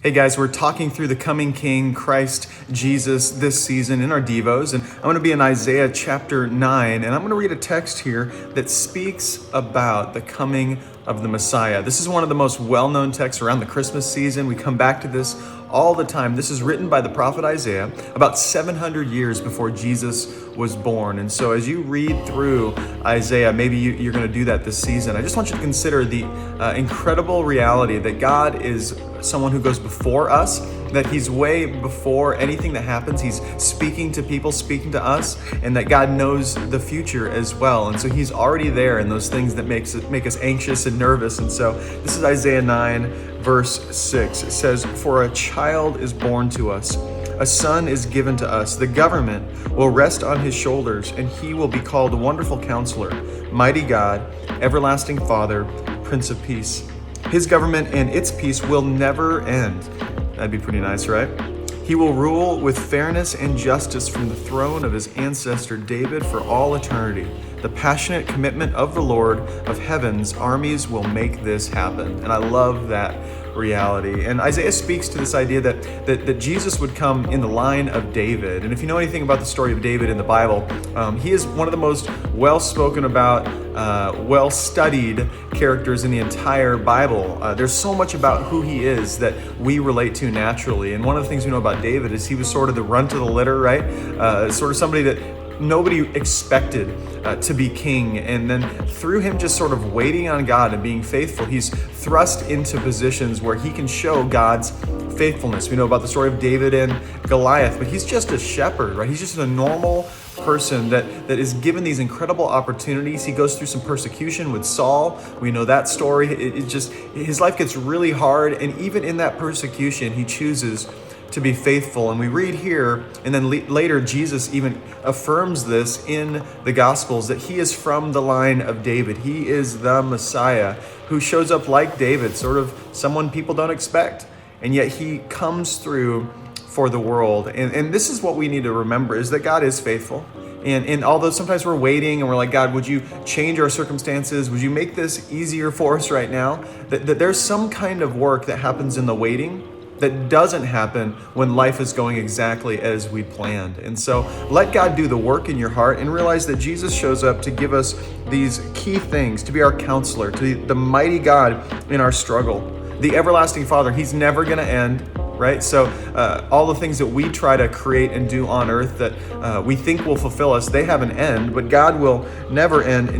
Hey guys, we're talking through the coming King, Christ Jesus, this season in our Devos. And I'm going to be in Isaiah chapter 9, and I'm going to read a text here that speaks about the coming of the Messiah. This is one of the most well-known texts around the Christmas season. We come back to this all the time. This is written by the prophet Isaiah about 700 years before Jesus was born. And so as you read through Isaiah, maybe you're going to do that this season. I just want you to consider the incredible reality that God is someone who goes before us, that he's way before anything that happens. He's speaking to people, speaking to us, and that God knows the future as well. And so he's already there in those things that make us anxious and nervous. And so this is Isaiah 9, verse 6. It says, "For a child is born to us, a son is given to us. The government will rest on his shoulders, and he will be called Wonderful Counselor, Mighty God, Everlasting Father, Prince of Peace. His government and its peace will never end." That'd be pretty nice, right? "He will rule with fairness and justice from the throne of his ancestor David for all eternity. The passionate commitment of the Lord of heaven's armies will make this happen." And I love that reality. And Isaiah speaks to this idea that Jesus would come in the line of David. And if you know anything about the story of David in the Bible, he is one of the most well-spoken about, well-studied characters in the entire Bible. There's so much about who he is that we relate to naturally. And one of the things we know about David is he was sort of the runt of the litter, right? Sort of somebody that nobody expected to be king. And then through him just sort of waiting on God and being faithful, he's thrust into positions where he can show God's faithfulness. We know about the story of David and Goliath, but he's just a shepherd, right? He's just a normal person that is given these incredible opportunities. He goes through some persecution with Saul. We know that story. It just, his life gets really hard. And even in that persecution, he chooses to be faithful. And we read here, and then later Jesus even affirms this in the Gospels, that he is from the line of David. He is the Messiah who shows up like David, sort of someone people don't expect. And yet he comes through for the world. And this is what we need to remember, is that God is faithful. And although sometimes we're waiting and we're like, God, would you change our circumstances? Would you make this easier for us right now? That there's some kind of work that happens in the waiting that doesn't happen when life is going exactly as we planned. And so let God do the work in your heart and realize that Jesus shows up to give us these key things, to be our counselor, to be the mighty God in our struggle. The everlasting Father, he's never gonna end, right? So all the things that we try to create and do on earth that we think will fulfill us, they have an end, but God will never end. And